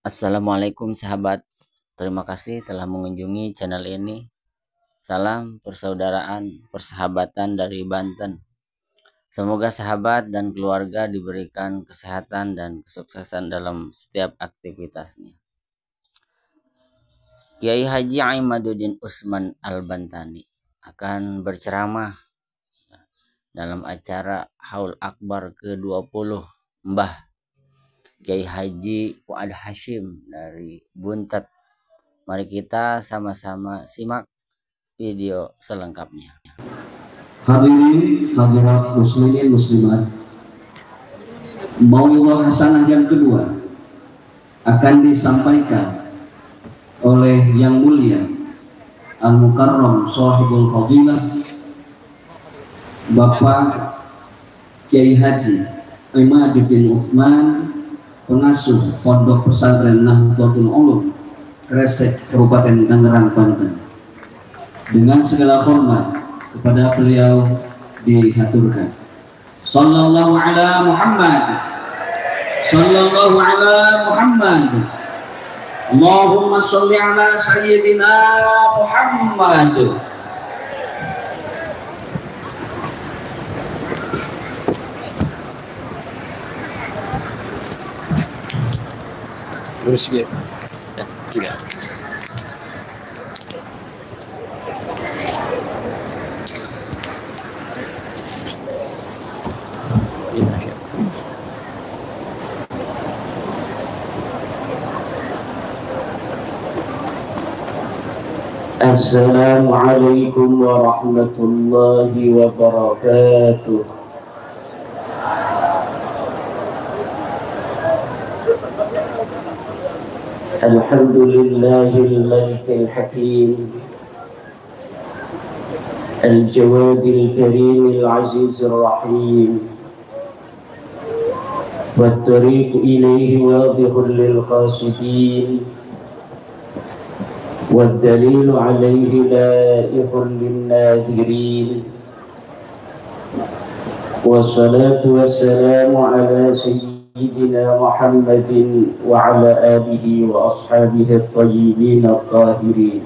Assalamualaikum sahabat, terima kasih telah mengunjungi channel ini. Salam persaudaraan, persahabatan dari Banten. Semoga sahabat dan keluarga diberikan kesehatan dan kesuksesan dalam setiap aktivitasnya. Kiai Haji Imaduddin Usman Al-Bantani akan berceramah dalam acara Haul Akbar ke-20 Mbah Kiai Haji Fuad Hasyim dari Buntet. Mari kita sama-sama simak video selengkapnya. Hadirin hadirat muslimin muslimat, Mau'izah hasanah yang kedua akan disampaikan oleh yang mulia Al-Mukarram Shahibul Fadilah Bapak Kiai Haji Imaduddin Usman, pengasuh Pondok Pesantren Nahdlatul Ulum Kresek, Kabupaten Tangerang, Banten. Dengan segala hormat kepada beliau dihaturkan. Sallallahu ala Muhammad, sallallahu ala Muhammad, Allahumma sholli ala sayyidina Muhammad. Lurus gitu. Juga. Assalamualaikum warahmatullahi wabarakatuh. Alhamdulillahil malikil hakim, al-jawadil karimil azizir rahim, wat-tariq ilayhi wadihul lil qasidin, والدليل عليه لائق للناذرين، والصلاة والسلام على سيدنا محمد وعلى آله وأصحابه الطيبين الطاهرين.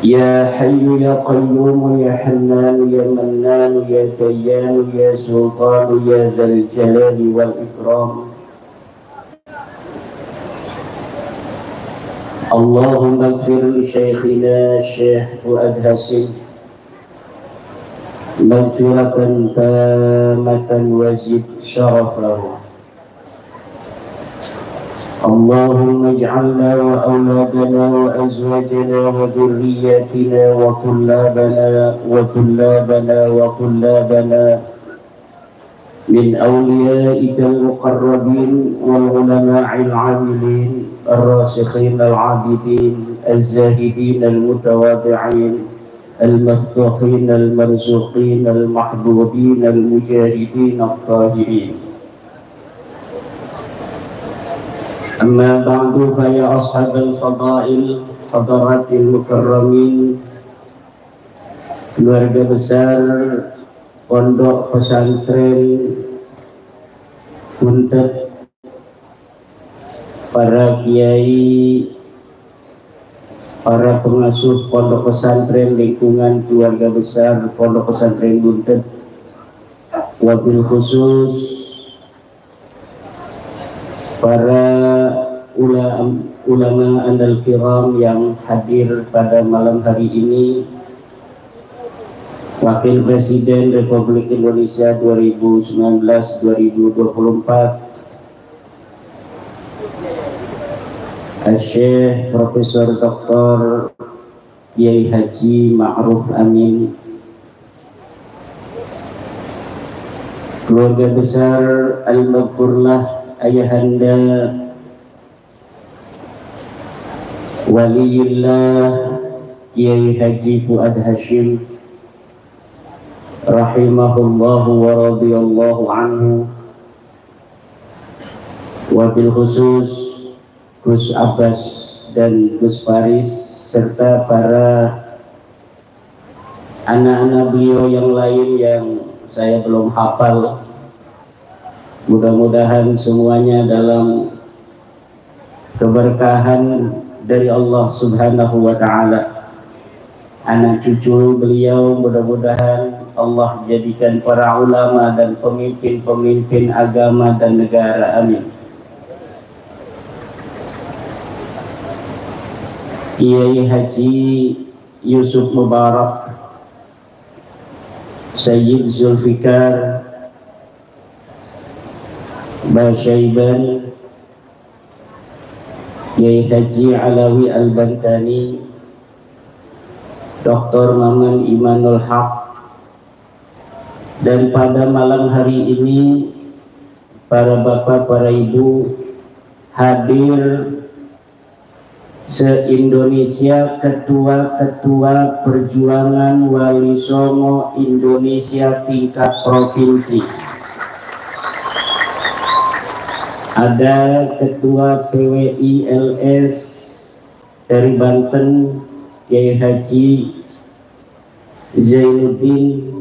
يا حي يا قيوم يا حنان يا منان يا ديان يا سلطان يا ذا الجلال والإكرام. اللهم اغفر لشيخنا الشيخ فؤاد هاشم مغفرة تامة وزد شرفه. اللهم اجعلنا وأولادنا وأزواجنا وذرياتنا وطلابنا من أوليائك المقربين والعلماء العاملين الراسخين العابدين الزاهدين المتواضعين المفتوحين المرزوقين المحبوبين المجاهدين الطاهرين. أما بعد فيا أصحاب الفضائل حضرات المكرمين, keluarga besar Pondok Pesantren Buntet, para kiai, para pengasuh pondok pesantren lingkungan keluarga besar Pondok Pesantren Buntet, wabil khusus para ulama andal kiram yang hadir pada malam hari ini, Wakil Presiden Republik Indonesia 2019-2024 Syekh Profesor Dr. Kiai Haji Ma'ruf Amin, keluarga besar Al-Maghfurlah Ayahanda Waliyullah Kiai Haji Fuad Hasyim rahimahullahu wa radiyallahu anhu, wabil khusus Gus Abbas dan Gus Faris serta para anak-anak beliau yang lain yang saya belum hafal. Mudah-mudahan semuanya dalam keberkahan dari Allah Subhanahu wa Ta'ala. Anak cucu beliau mudah-mudahan Allah jadikan para ulama dan pemimpin-pemimpin agama dan negara. Amin. Kiai Haji Yusuf Mubarak, Sayyid Zulfikar Basyaiban, Kiai Haji Alawi Al-Bantani, Dr. Maman Imanul Haq, dan pada malam hari ini para bapak, para ibu hadir se-Indonesia, ketua-ketua perjuangan Wali Songo Indonesia tingkat provinsi. Ada ketua PWI LS dari Banten, Kiai Haji Zainuddin.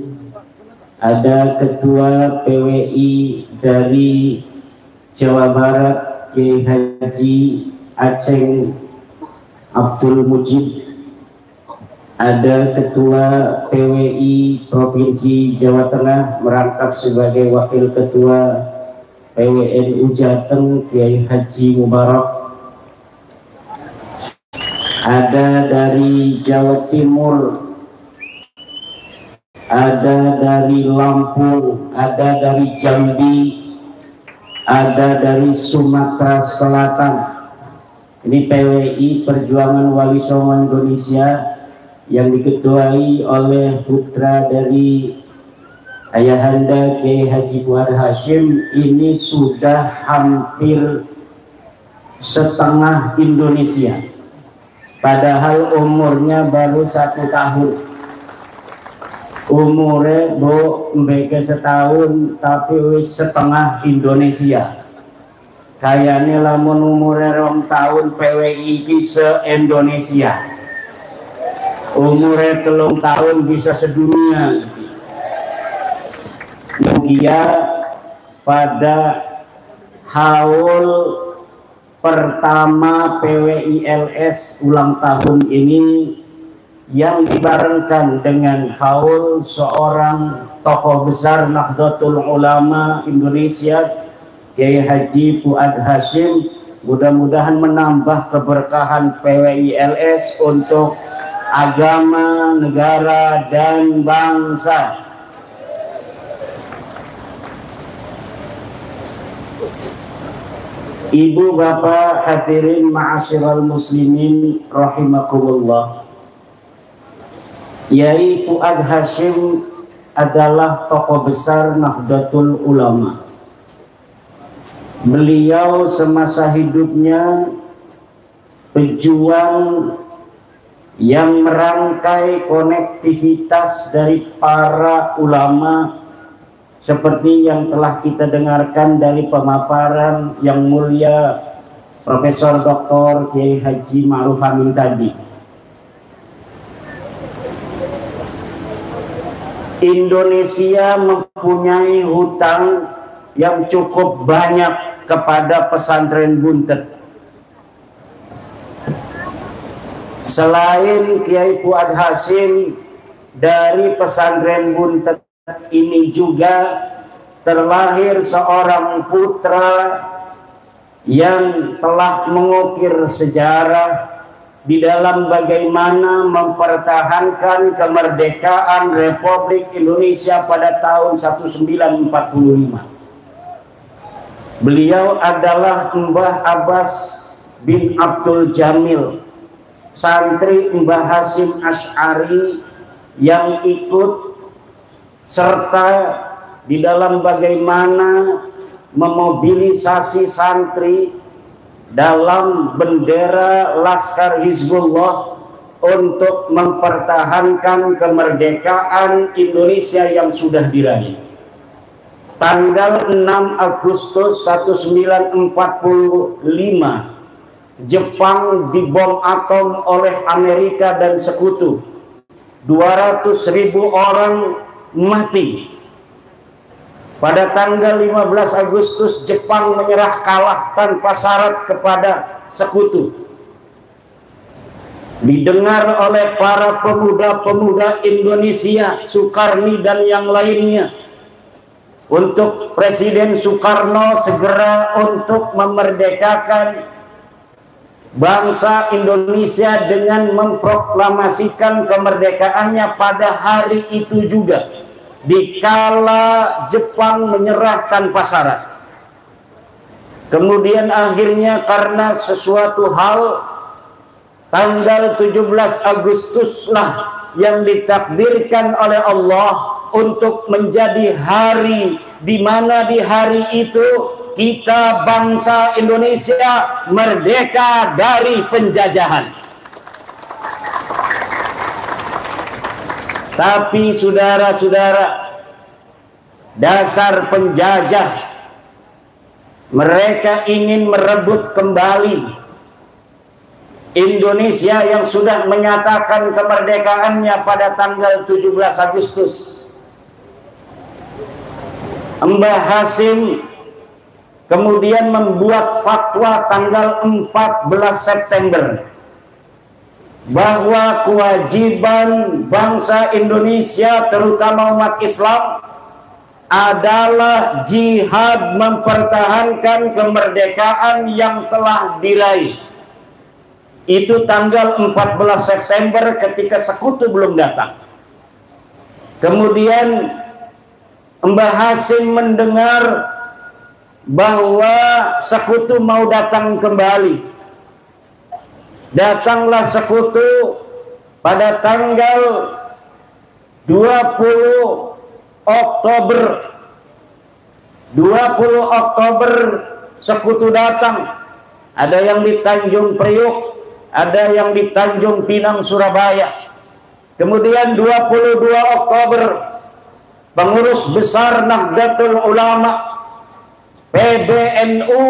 Ada ketua PWI dari Jawa Barat, Kiai Haji Aceh Abdul Mujib. Ada ketua PWI Provinsi Jawa Tengah merangkap sebagai wakil ketua PWNU Jateng, Kiai Haji Mubarak. Ada dari Jawa Timur, ada dari Lampung, ada dari Jambi, ada dari Sumatera Selatan. Ini PWI Perjuangan Wali Songo Indonesia yang diketuai oleh putra dari Ayahanda Kiai Haji Fuad Hasyim. Ini sudah hampir setengah Indonesia, padahal umurnya baru 1 tahun. Umurnya bu mbeke setahun tapi wis setengah Indonesia. Kayaknya lamun umurnya 2 tahun PWI iki se-Indonesia. Umurnya 3 tahun bisa sedunia. Mugia pada haul pertama PWI LS ulang tahun ini yang dibarengkan dengan haul seorang tokoh besar Nahdlatul Ulama Indonesia, Kiai Haji Fuad Hasyim, mudah-mudahan menambah keberkahan PWI LS untuk agama, negara, dan bangsa. Ibu bapak hadirin ma'asyiral muslimin rahimakumullah. Kiai Fuad Hasyim adalah tokoh besar Nahdlatul Ulama. Beliau semasa hidupnya pejuang yang merangkai konektivitas dari para ulama, seperti yang telah kita dengarkan dari pemaparan yang mulia Profesor Dr. Kiai Haji Ma'ruf Amin tadi. Indonesia mempunyai hutang yang cukup banyak kepada pesantren Buntet. Selain Kiai Fuad Hasyim, dari pesantren Buntet ini juga terlahir seorang putra yang telah mengukir sejarah di dalam bagaimana mempertahankan kemerdekaan Republik Indonesia pada tahun 1945. Beliau adalah Mbah Abbas bin Abdul Jamil, santri Mbah Hasyim Asy'ari yang ikut serta di dalam bagaimana memobilisasi santri dalam bendera Laskar Hizbullah untuk mempertahankan kemerdekaan Indonesia yang sudah diraih. Tanggal 6 Agustus 1945, Jepang dibom atom oleh Amerika dan sekutu. 200.000 orang mati. Pada tanggal 15 Agustus Jepang menyerah kalah tanpa syarat kepada sekutu. Didengar oleh para pemuda-pemuda Indonesia, Sukarni dan yang lainnya, untuk Presiden Soekarno segera untuk memerdekakan bangsa Indonesia dengan memproklamasikan kemerdekaannya pada hari itu juga, dikala Jepang menyerah tanpa syarat. Kemudian akhirnya karena sesuatu hal, tanggal 17 Agustus lah yang ditakdirkan oleh Allah untuk menjadi hari di mana di hari itu kita bangsa Indonesia merdeka dari penjajahan. Tapi saudara-saudara, dasar penjajah, mereka ingin merebut kembali Indonesia yang sudah menyatakan kemerdekaannya pada tanggal 17 Agustus. Mbah Hasim kemudian membuat fatwa tanggal 14 September bahwa kewajiban bangsa Indonesia terutama umat Islam adalah jihad mempertahankan kemerdekaan yang telah diraih. Itu tanggal 14 September ketika sekutu belum datang. Kemudian Mbah Hasim mendengar bahwa sekutu mau datang kembali. Datanglah sekutu pada tanggal 20 Oktober. 20 Oktober sekutu datang. Ada yang di Tanjung Priuk, ada yang di Tanjung Pinang, Surabaya. Kemudian 22 Oktober pengurus besar Nahdlatul Ulama PBNU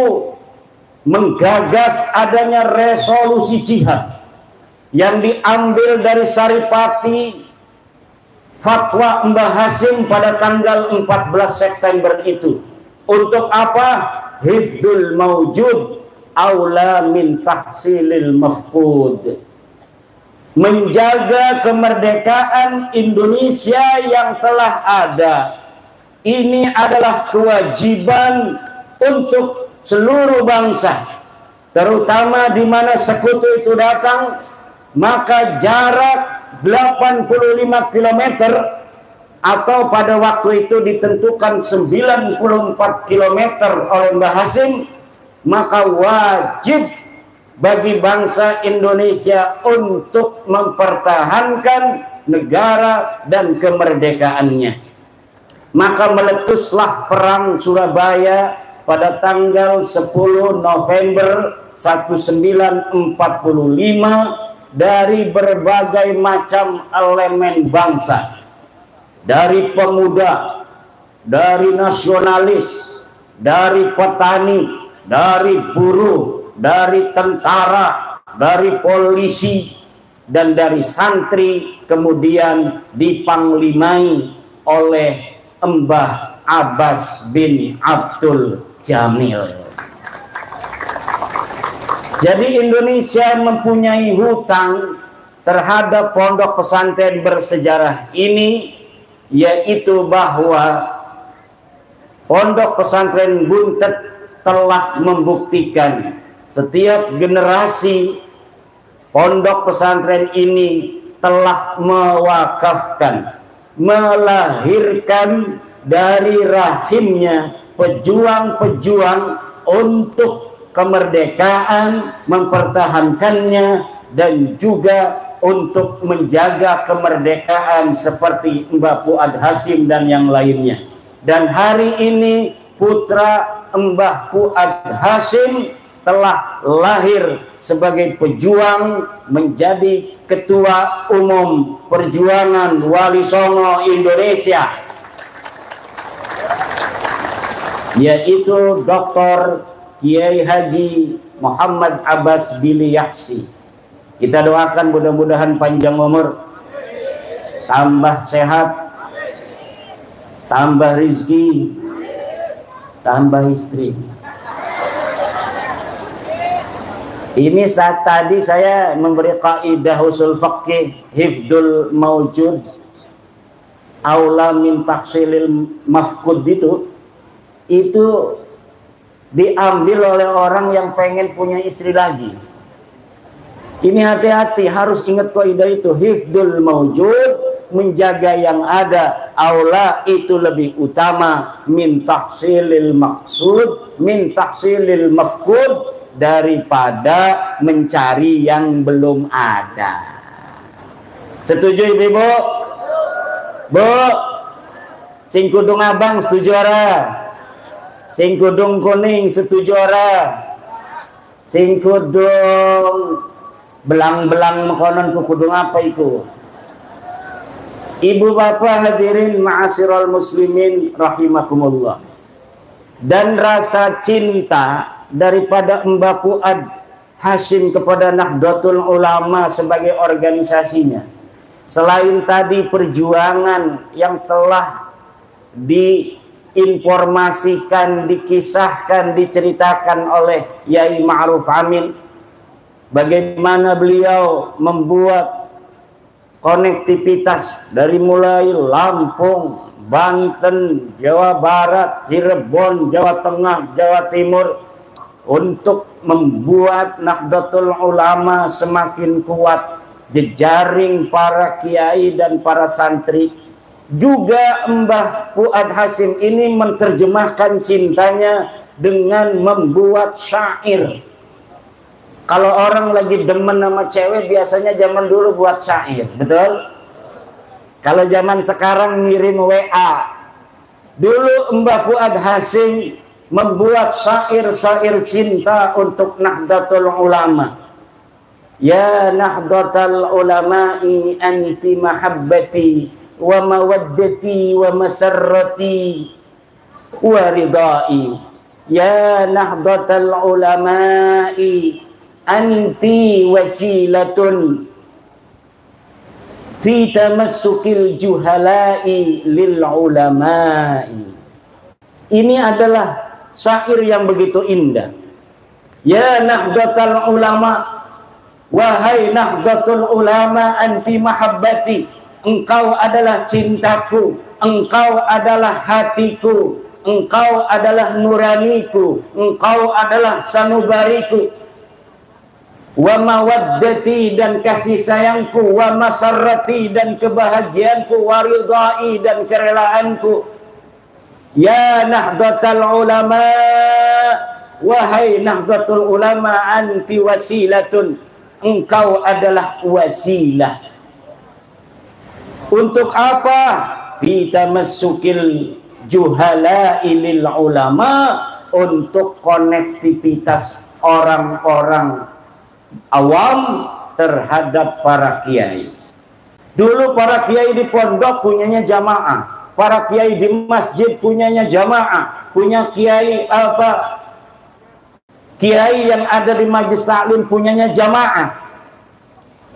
menggagas adanya resolusi jihad yang diambil dari Saripati fatwa Mbah Hasim pada tanggal 14 September itu. Untuk apa? Hifdul maujud aula min tahsilil mafqud. Menjaga kemerdekaan Indonesia yang telah ada. Ini adalah kewajiban untuk seluruh bangsa, terutama di mana sekutu itu datang, maka jarak 85 km atau pada waktu itu ditentukan 94 km oleh Mbah Hasim, maka wajib bagi bangsa Indonesia untuk mempertahankan negara dan kemerdekaannya. Maka meletuslah perang Surabaya pada tanggal 10 November 1945 dari berbagai macam elemen bangsa, dari pemuda, dari nasionalis, dari petani, dari buruh, dari tentara, dari polisi, dan dari santri, kemudian dipanglimai oleh Mbah Abbas bin Abdul Jamil. Jadi Indonesia mempunyai hutang terhadap pondok pesantren bersejarah ini, yaitu bahwa pondok pesantren Buntet telah membuktikan setiap generasi pondok pesantren ini telah mewakafkan, melahirkan dari rahimnya pejuang-pejuang untuk kemerdekaan, mempertahankannya, dan juga untuk menjaga kemerdekaan seperti Mbah Fuad Hasim dan yang lainnya. Dan hari ini putra Mbah Fuad Hasim telah lahir sebagai pejuang, menjadi ketua umum perjuangan Wali Songo Indonesia, yaitu Dr. Kiai Haji Muhammad Abbas Bili Yahsi. Kita doakan mudah-mudahan panjang umur, tambah sehat, tambah rizki, tambah istri. Ini saat tadi saya memberi kaidah usul fikih hifdzul maujud aula min tahsilil mafqud itu diambil oleh orang yang pengen punya istri lagi. Ini hati-hati, harus ingat kaidah itu, hifdzul maujud, menjaga yang ada, aula itu lebih utama min tahsilil maqsud, min tahsilil mafqud, daripada mencari yang belum ada. Setuju Ibu? Bu, sing kudung abang setuju ora? Sing kudung kuning setuju ora? Sing kudung belang-belang mekonon ku kudung apa iku? Ibu bapak hadirin ma'asyiral muslimin rahimakumullah. Dan rasa cinta daripada Mbah Fuad Hasyim kepada Nahdlatul Ulama sebagai organisasinya, selain tadi perjuangan yang telah diinformasikan, dikisahkan, diceritakan oleh Yai Ma'ruf Amin, bagaimana beliau membuat konektivitas dari mulai Lampung, Banten, Jawa Barat, Cirebon, Jawa Tengah, Jawa Timur, untuk membuat Nahdlatul Ulama semakin kuat, jejaring para kiai dan para santri. Juga Mbah Fuad Hasyim ini menerjemahkan cintanya dengan membuat syair. Kalau orang lagi demen sama cewek biasanya zaman dulu buat syair, betul? Kalau zaman sekarang ngirim WA. Dulu Mbah Fuad Hasyim membuat syair-syair cinta untuk Nahdlatul Ulama. Ya Nahdlatul Ulama'i anti mahabbati wa mawaddati wa masarrati wa ridai. Ya Nahdlatul Ulama'i anti wasilatun fi tamassukil juhala'i lil ulama'i. Ini adalah syair yang begitu indah. Ya Nahdlatul Ulama, wahai Nahdlatul Ulama anti mahabbati, engkau adalah cintaku, engkau adalah hatiku, engkau adalah nuraniku, engkau adalah sanubariku. Wa mawaddati, dan kasih sayangku, wa masarrati, dan kebahagiaanku, wa ridai, dan kerelaanku. Ya Nahdlatul Ulama, wahai Nahdlatul Ulama anti wasilatun, engkau adalah wasilah. Untuk apa? Fi tamassukil juhala'i lil ulama, untuk konektivitas orang-orang awam terhadap para kiai. Dulu para kiai di pondok punyanya jamaah, para kiai di masjid punyanya jamaah, punya kiai apa? Kiai yang ada di majlis taklim punyanya jamaah.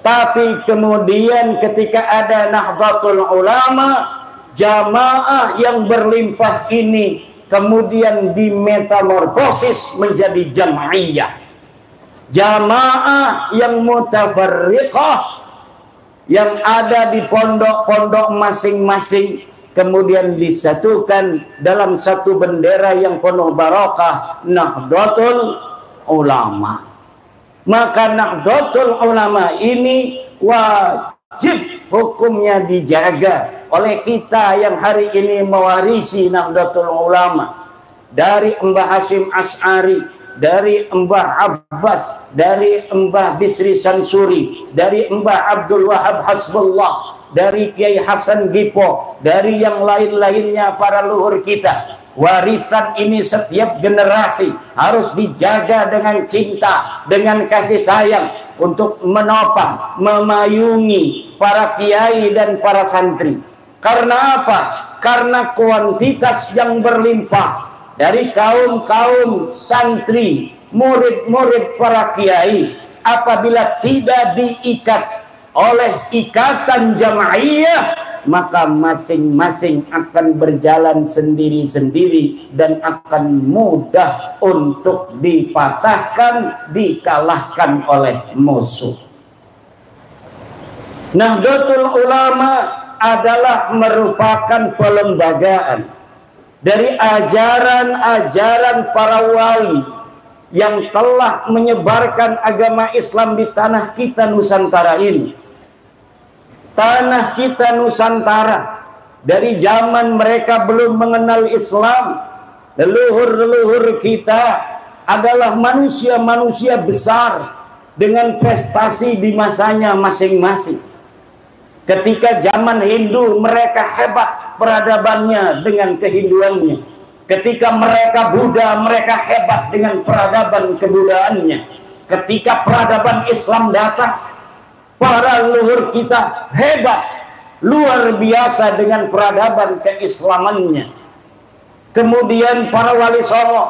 Tapi kemudian ketika ada Nahdlatul Ulama, jamaah yang berlimpah ini kemudian dimetamorfosis menjadi jam'iyah. Jamaah yang mutafarriqah, yang ada di pondok-pondok masing-masing, kemudian disatukan dalam satu bendera yang penuh barakah, Nahdlatul Ulama. Maka Nahdlatul Ulama ini wajib hukumnya dijaga oleh kita yang hari ini mewarisi Nahdlatul Ulama. Dari Mbah Hasyim Asy'ari, dari Mbah Abbas, dari Mbah Bisri Sansuri, dari Mbah Abdul Wahab Hasbullah, dari Kiai Hasan Gipo, dari yang lain-lainnya para luhur kita. Warisan ini setiap generasi harus dijaga dengan cinta, dengan kasih sayang, untuk menopang, memayungi para kiai dan para santri. Karena apa? Karena kuantitas yang berlimpah dari kaum-kaum santri, murid-murid para kiai, apabila tidak diikat oleh ikatan jamaiyah, maka masing-masing akan berjalan sendiri-sendiri dan akan mudah untuk dipatahkan, dikalahkan oleh musuh. Nahdlatul Ulama adalah merupakan pelembagaan dari ajaran-ajaran para wali yang telah menyebarkan agama Islam di tanah kita Nusantara ini. Tanah kita Nusantara, dari zaman mereka belum mengenal Islam, leluhur-leluhur kita adalah manusia-manusia besar dengan prestasi di masanya masing-masing. Ketika zaman Hindu, mereka hebat peradabannya dengan kehinduannya. Ketika mereka Buddha, mereka hebat dengan peradaban kebudaannya. Ketika peradaban Islam datang, para leluhur kita hebat, luar biasa dengan peradaban keislamannya. Kemudian para wali songo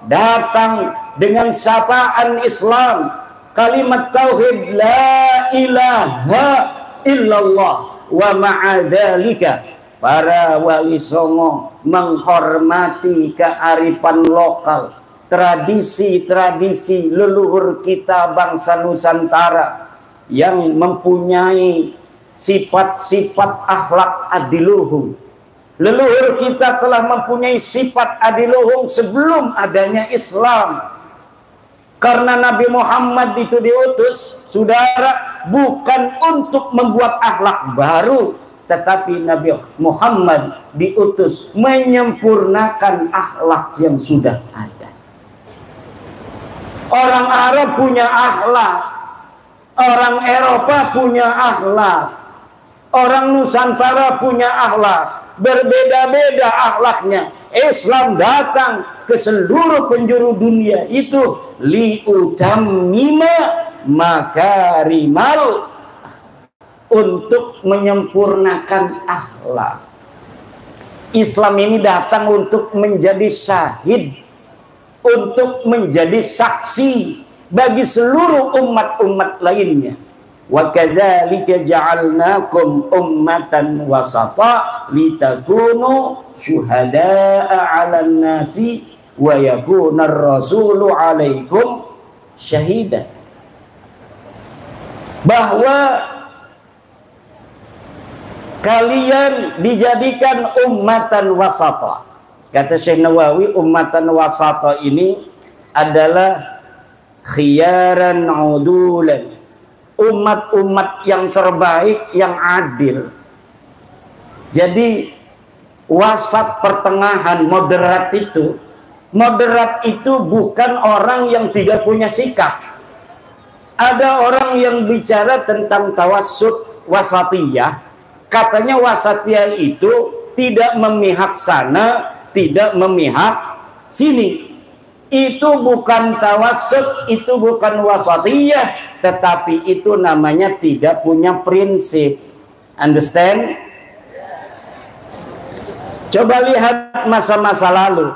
datang dengan sapaan Islam, kalimat tauhid la ilaha illallah wa ma'adzalika. Para wali songo menghormati kearifan lokal, tradisi-tradisi leluhur kita bangsa Nusantara yang mempunyai sifat-sifat akhlak adiluhung. Leluhur kita telah mempunyai sifat adiluhung sebelum adanya Islam. Karena Nabi Muhammad itu diutus, saudara, bukan untuk membuat akhlak baru, tetapi Nabi Muhammad diutus menyempurnakan akhlak yang sudah ada. Orang Arab punya akhlak, orang Eropa punya akhlak, orang Nusantara punya akhlak, berbeda-beda akhlaknya. Islam datang ke seluruh penjuru dunia itu liutammima makarimal, untuk menyempurnakan akhlak. Islam ini datang untuk menjadi syahid, untuk menjadi saksi bagi seluruh umat-umat lainnya. Wa kadzalika ja'alnakum ummatan wasata litakunu syuhada'a 'alan nasi wa yakuna ar-rasulu 'alaikum syahida. Bahwa kalian dijadikan ummatan wasata. Kata Syekh Nawawi, ummatan wasata ini adalah khiyaran udulan, umat-umat yang terbaik, yang adil. Jadi wasat, pertengahan, moderat itu bukan orang yang tidak punya sikap. Ada orang yang bicara tentang tawassut wasatiyah, katanya wasatiyah itu tidak memihak sana, tidak memihak sini. Itu bukan tawassut, itu bukan wasatiyah, tetapi itu namanya tidak punya prinsip. Understand? Coba lihat masa-masa lalu.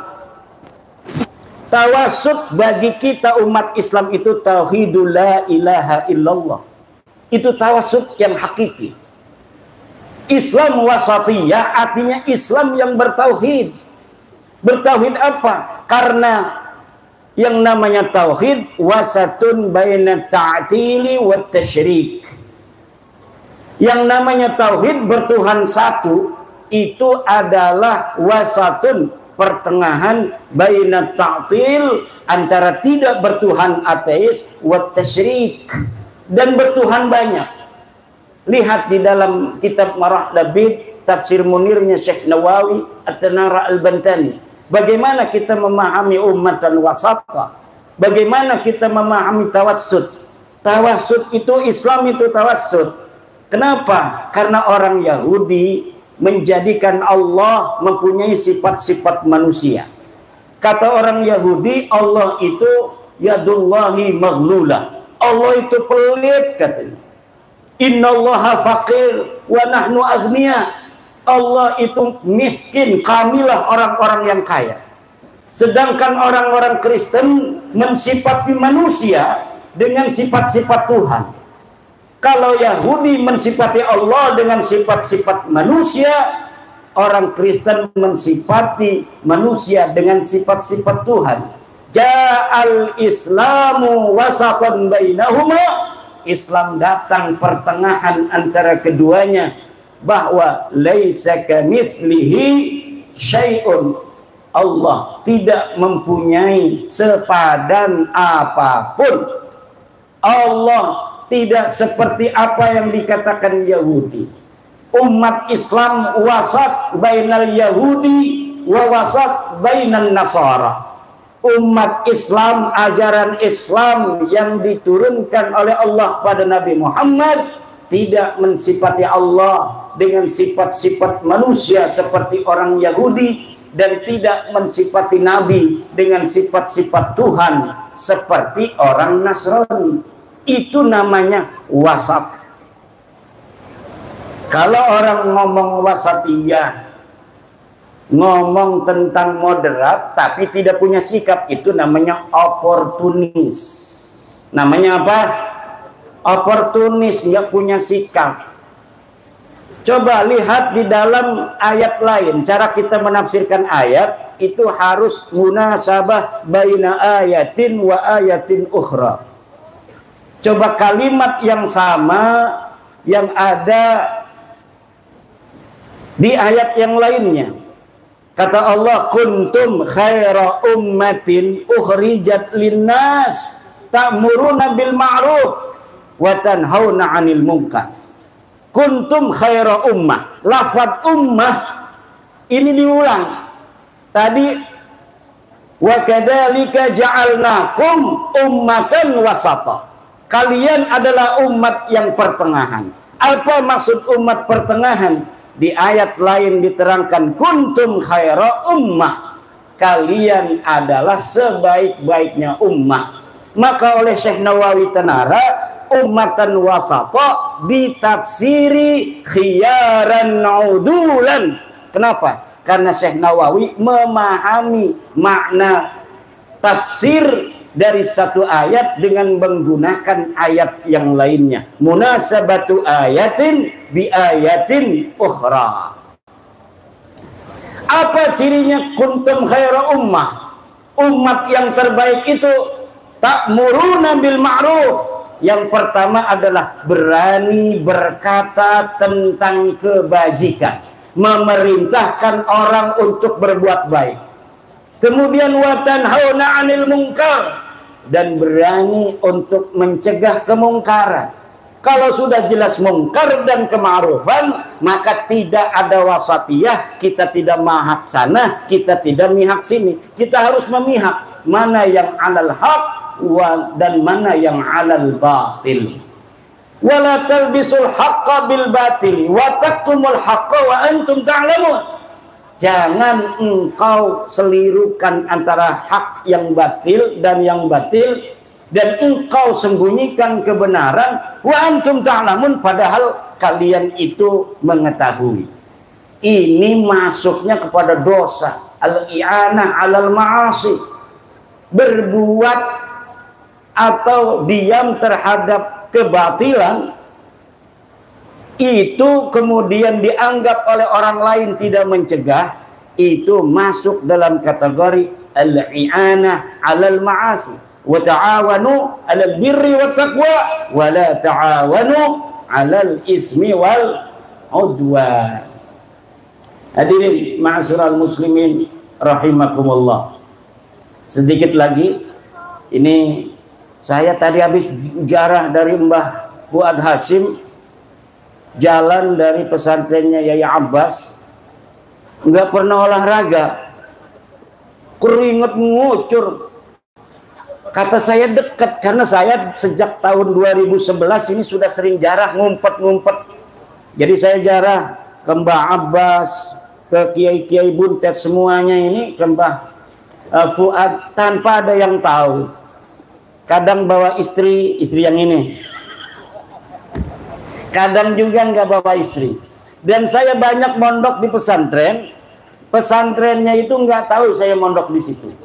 Tawassut bagi kita umat Islam itu tauhidul la ilaha illallah. Itu tawassut yang hakiki. Islam wasatiyah artinya Islam yang bertauhid. Bertauhid apa? Karena yang namanya tauhid wasatun baina ta'tili wa tasyrik. Yang namanya tauhid bertuhan satu itu adalah wasatun, pertengahan baina ta'til, antara tidak bertuhan ateis wa tasyrik, dan bertuhan banyak. Lihat di dalam kitab Marah Labid, tafsir munirnya Syekh Nawawi At-Tanara Al-Bantani. Bagaimana kita memahami ummatan wasata? Bagaimana kita memahami tawassut? Tawassut itu, Islam itu tawassut. Kenapa? Karena orang Yahudi menjadikan Allah mempunyai sifat-sifat manusia. Kata orang Yahudi, Allah itu yadullahi maghlulah. Allah itu pelit, katanya. Innallaha faqir wa nahnu aghnia. Allah itu miskin, kamilah orang-orang yang kaya. Sedangkan orang-orang Kristen mensifati manusia dengan sifat-sifat Tuhan. Kalau Yahudi mensifati Allah dengan sifat-sifat manusia, orang Kristen mensifati manusia dengan sifat-sifat Tuhan. Ja'al Islamu wasatan bainahuma. Islam datang pertengahan antara keduanya, bahwa laisa kamislihi syai'un. Allah tidak mempunyai sepadan apapun. Allah tidak seperti apa yang dikatakan Yahudi. Umat Islam wasat bainal Yahudi wa wasat bainan Nasara. Umat Islam, ajaran Islam yang diturunkan oleh Allah pada Nabi Muhammad tidak mensifati Allah dengan sifat-sifat manusia seperti orang Yahudi, dan tidak mensifati Nabi dengan sifat-sifat Tuhan seperti orang Nasrani. Itu namanya wasat. Kalau orang ngomong wasatiyah, ngomong tentang moderat tapi tidak punya sikap, itu namanya oportunis. Namanya apa? Oportunis, nggak punya sikap. Coba lihat di dalam ayat lain, cara kita menafsirkan ayat itu harus munasabah baina ayatin wa ayatin ukhra. Coba kalimat yang sama yang ada di ayat yang lainnya. Kata Allah, kuntum khaira ummatin ukhrijat linnas ta'muruna bil ma'ruf wa tanhauna 'anil munkar. Kuntum khaira ummah. Lafaz ummah ini diulang. Tadi wa kadzalika ja'alnakum ummatan wasata. Kalian adalah umat yang pertengahan. Apa maksud umat pertengahan? Di ayat lain diterangkan kuntum khaira ummah. Kalian adalah sebaik-baiknya ummah. Maka oleh Syekh Nawawi Tanara, ummatan wasata ditafsiri khiyaran udulan. Kenapa? Karena Syekh Nawawi memahami makna tafsir dari satu ayat dengan menggunakan ayat yang lainnya. Munasabatu ayatin bi ayatin ukhra. Apa cirinya kuntum khaira ummah? Umat yang terbaik itu ta'muruna bil ma'ruf. Yang pertama adalah berani berkata tentang kebajikan, memerintahkan orang untuk berbuat baik. Kemudian wa tanhauna 'anil munkar, dan berani untuk mencegah kemungkaran. Kalau sudah jelas mungkar dan kema'rufan, maka tidak ada wasatiyah, kita tidak mahak sana, kita tidak mihak sini. Kita harus memihak mana yang 'alal haq dan mana yang 'alal batil. Wala talbisul haqqa bil batili wa taktumul haqqa wa antum ta'lamun. Jangan engkau selirukan antara hak yang batil dan yang batil, dan engkau sembunyikan kebenaran wa antum ta'lamun, padahal kalian itu mengetahui. Ini masuknya kepada dosa al-i'anah 'alal ma'asi. Berbuat atau diam terhadap kebatilan itu kemudian dianggap oleh orang lain tidak mencegah, itu masuk dalam kategori al-i'anah 'alal ma'asi. Wa ta'awanu 'alal birri wat taqwa wa la ta'awanu 'alal ismi wal 'udwan. Hadirin ma'asyiral muslimin rahimakumullah. Sedikit lagi, ini saya tadi habis jarah dari Mbah Fuad Hasim, jalan dari pesantrennya Yai Abbas, nggak pernah olahraga, keringet ngucur. Kata saya dekat, karena saya sejak tahun 2011 ini sudah sering jarah, ngumpet-ngumpet. Jadi saya jarah ke Mbah Abbas, ke kiai-kiai buntet, semuanya ini ke Mbah Fuad tanpa ada yang tahu. Kadang bawa istri yang ini, kadang juga nggak bawa istri. Dan saya banyak mondok di pesantren, pesantrennya itu nggak tahu saya mondok di situ.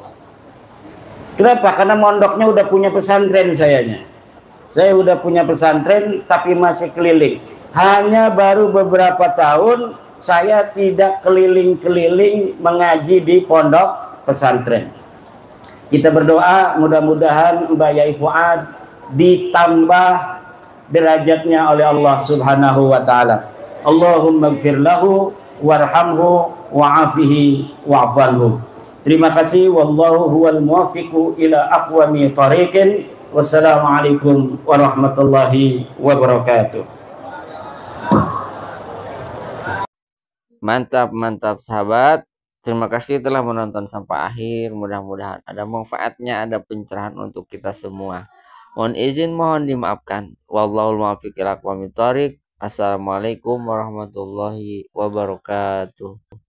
Kenapa? Karena mondoknya udah punya pesantren sayanya. Saya udah punya pesantren tapi masih keliling. Hanya baru beberapa tahun saya tidak keliling-keliling mengaji di pondok pesantren. Kita berdoa mudah-mudahan Mbak Yai Fuad ditambah derajatnya oleh Allah Subhanahu wa taala. Allahumma gfir lahu warhamhu wa'afihi wa'fanhu. Terima kasih, wallahu huwal muwaffiqu ila aqwami tariqin. Wassalamualaikum warahmatullahi wabarakatuh. Mantap sahabat. Terima kasih telah menonton sampai akhir. Mudah-mudahan ada manfaatnya, ada pencerahan untuk kita semua. Mohon izin, mohon dimaafkan. Wallahul muwaffiq ila aqwamit thoriq. Assalamualaikum warahmatullahi wabarakatuh.